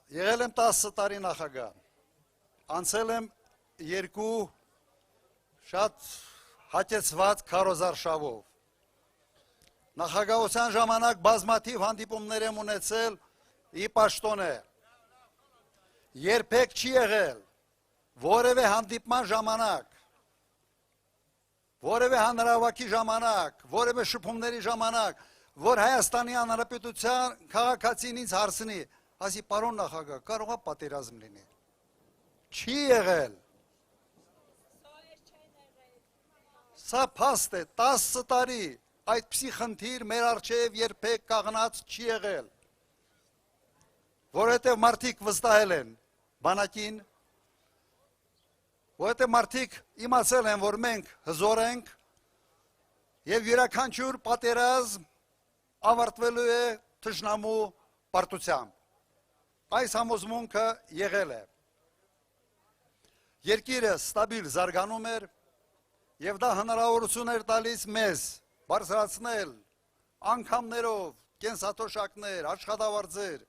Եղել եմ 10 տարի նախագահ, անցել եմ 2 շատ հագեցված քարոզարշավով, նախագահության ժամանակ բազմաթիվ հանդիպումներ եմ ունեցել ի պաշտոնե, երբեք չի եղել որևէ հանդիպման ժամանակ, որևէ հանրահավաքի ժամանակ, որևէ շփումների ժամանակ, որ Հայաստանի Հանրապետության քաղաքացին ինձ հարցնի, ասի պարոն նախագահ, կարող է պատերազմ լինի։ Չի եղել։ Սա փաստ է, 10 տարի այդպիսի խնդիր մեր առջև երբեք կանգնած չի եղել։ Որովհետև մարդիկ վստահել են բանակին, որովհետև մարդիկ իմացել են, որ մենք հզոր ենք եւ յուրաքանչյուր պատերազմ ավարտվելու է թշնամու պարտությամբ։ Այս համոզմունքը եղել է։ Երկիրը ստաբիլ զարգանում էր եւ դա հնարավորություն էր տալիս մեզ բարձրացնել անգամներով կենսաթոշակներ, աշխատավարձեր,